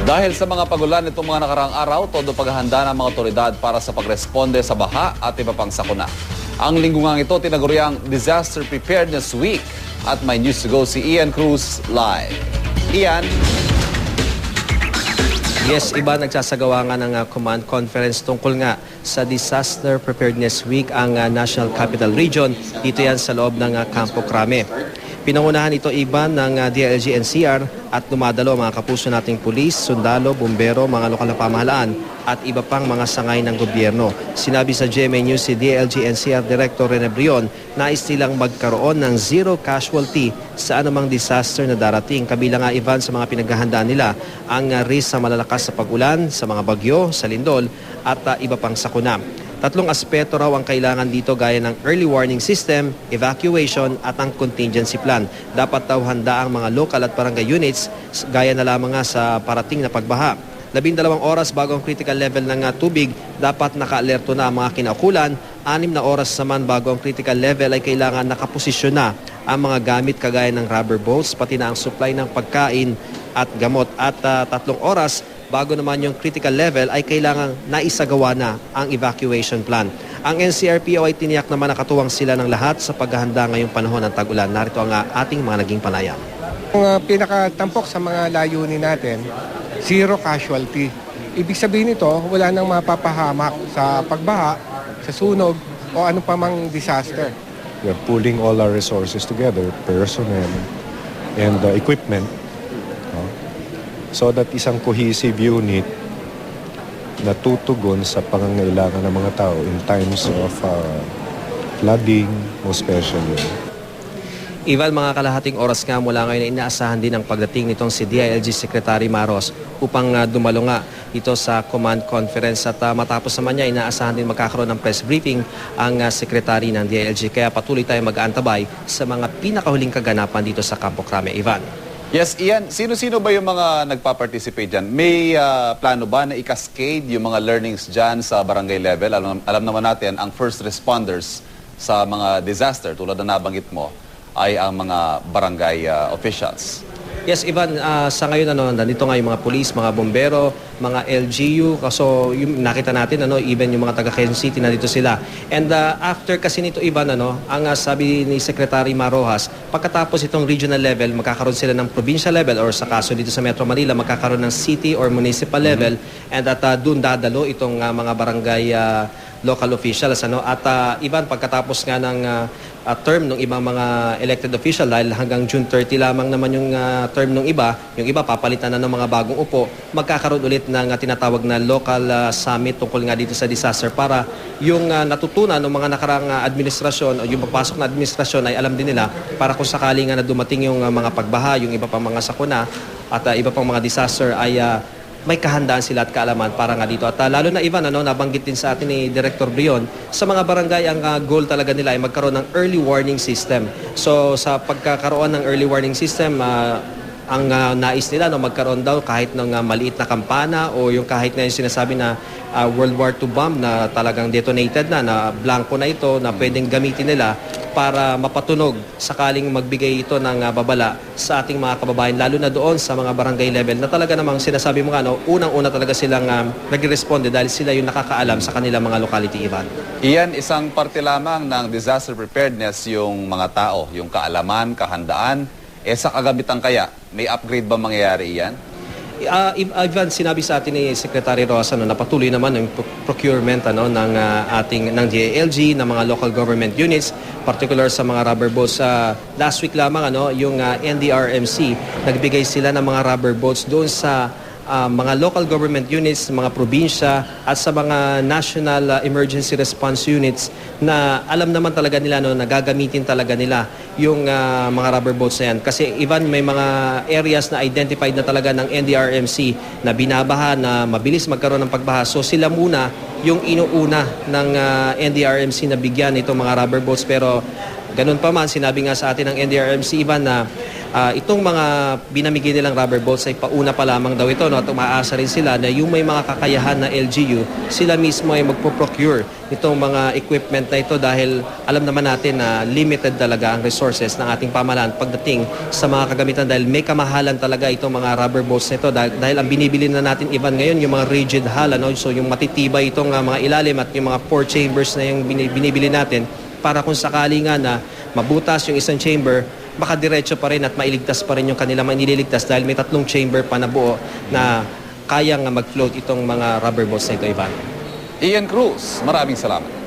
Dahil sa mga pagulan itong mga nakaraang araw, todo paghahanda ng mga otoridad para sa pagresponde sa baha at iba pang sakuna. Ang linggungang ito tinaguriang Disaster Preparedness Week at may news to go si Ian Cruz live. Ian? Yes, iba nagsasagawa nga ng command conference tungkol nga sa Disaster Preparedness Week ang National Capital Region. Dito yan sa loob ng Campo Crame. Pinangunahan ito iba ng DILG NCR at dumadalo mga kapuso nating pulis, sundalo, bumbero, mga lokal na pamahalaan at iba pang mga sangay ng gobyerno. Sinabi sa GMA News si DILG NCR Director Rene Brion, nais nilang magkaroon ng zero casualty sa anumang disaster na darating. Kabilang nga Ivan sa mga pinaghahandaan nila ang risk sa malalakas sa pag-ulan, sa mga bagyo, sa lindol at iba pang sakuna. Tatlong aspeto raw ang kailangan dito gaya ng early warning system, evacuation at ang contingency plan. Dapat daw handa ang mga local at barangay units gaya na lamang nga sa parating na pagbaha. 12 oras bago ang critical level ng tubig, dapat naka-alerto na ang mga kinaukulan. 6 na oras naman bago ang critical level ay kailangan nakaposisyon na ang mga gamit kagaya ng rubber boats, pati na ang supply ng pagkain at gamot. At 3 oras bago naman yung critical level ay kailangang naisagawa na ang evacuation plan. Ang NCRPO ay tiniyak naman nakatuwang sila ng lahat sa paghahanda ngayong panahon ng tag-ulan. Narito ang ating mga naging panayam. Ang pinakatampok sa mga layunin natin, zero casualty. Ibig sabihin nito, wala nang mapapahamak sa pagbaha, sa sunog o ano pa mang disaster. We are pulling all our resources together, personnel and equipment, so that isang cohesive unit na tutugon sa pangangailangan ng mga tao in times of flooding, most especially. Ivan, mga kalahating oras nga mula ngayon na inaasahan din ang pagdating nitong si DILG Secretary Maros upang dumalo nga ito sa command conference at matapos naman niya inaasahan din magkakaroon ng press briefing ang Secretary ng DILG. Kaya patuloy tayo mag-aantabay sa mga pinakahuling kaganapan dito sa Campo Crame. Ivan. Yes, Ian, sino-sino ba yung mga nagpa-participate dyan? May plano ba na i-cascade yung mga learnings dyan sa barangay level? Alam naman natin, ang first responders sa mga disaster, tulad na nabanggit mo, ay ang mga barangay officials. Yes, Ivan, sa ngayon nandito nga yung mga police, mga bombero, mga LGU. So yung nakita natin even yung mga taga Quezon City nandito sila. And after kasi nito Ivan ang sabi ni Secretary Marojas, pagkatapos itong regional level, magkakaroon sila ng provincial level or sa kaso dito sa Metro Manila, magkakaroon ng city or municipal level and at doon dadalo itong mga barangay local officials at Ivan, pagkatapos nga ng term ng ibang mga elected official dahil hanggang June 30 lamang naman yung term ng iba, yung iba papalitan na ng mga bagong upo, magkakaroon ulit ng tinatawag na local summit tungkol nga dito sa disaster para yung natutunan ng mga nakarang administrasyon o yung papasok na administrasyon ay alam din nila para kung sakali nga na dumating yung mga pagbaha, yung iba pang mga sakuna at iba pang mga disaster ay may kahandaan sila at kaalaman para nga dito. At lalo na Ivan, nabanggit din sa atin ni Director Brion, sa mga barangay ang goal talaga nila ay magkaroon ng early warning system. So sa pagkakaroon ng early warning system, ang nais nila magkaroon daw kahit ng maliit na kampana o yung kahit na yung sinasabi na World War II bomb na talagang detonated na blanco na ito na pwedeng gamitin nila para mapatunog sakaling magbigay ito ng babala sa ating mga kababayan, lalo na doon sa mga barangay level na talaga namang sinasabi mo nga, unang-una talaga silang nag-responde dahil sila yung nakakaalam sa kanilang mga locality, Ivan. Iyan, isang parte lamang ng disaster preparedness yung mga tao, yung kaalaman, kahandaan. Sa kagamitan kaya, may upgrade ba mangyayari iyan? Ivan, sinabi sa atin ni Secretary Rosa na patuloy naman yung procurement ng DILG, ng mga local government units, particular sa mga rubber boats. Last week lamang yung NDRMC, nagbigay sila ng mga rubber boats doon sa mga local government units, mga probinsya at sa mga national emergency response units na alam naman talaga nila na gagamitin talaga nila yung mga rubber boats na yan. Kasi even may mga areas na identified na talaga ng NDRMC na binabaha, na mabilis magkaroon ng pagbaha. So sila muna yung inuuna ng NDRMC na bigyan itong mga rubber boats, pero Ganun pa man, sinabi nga sa atin ng NDRRMC, Ivan, na itong mga binamigay nilang rubber bolts ay pauna pa lamang daw ito, no? At umaasa rin sila na yung may mga kakayahan na LGU, sila mismo ay magpo-procure itong mga equipment na ito dahil alam naman natin na limited talaga ang resources ng ating pamahalaan pagdating sa mga kagamitan dahil may kamahalan talaga itong mga rubber bolts na ito dahil ang binibili na natin, Ivan, ngayon yung mga rigid hull, ano? So yung matitibay itong mga ilalim at yung mga 4 chambers na yung binibili natin para kung sakali nga na mabutas yung isang chamber, makadiretso pa rin at mailigtas pa rin yung kanila manililigtas dahil may 3 chamber pa na buo na kayang mag-float itong mga rubber bolts na ito, Ivan. Ian Cruz, maraming salamat.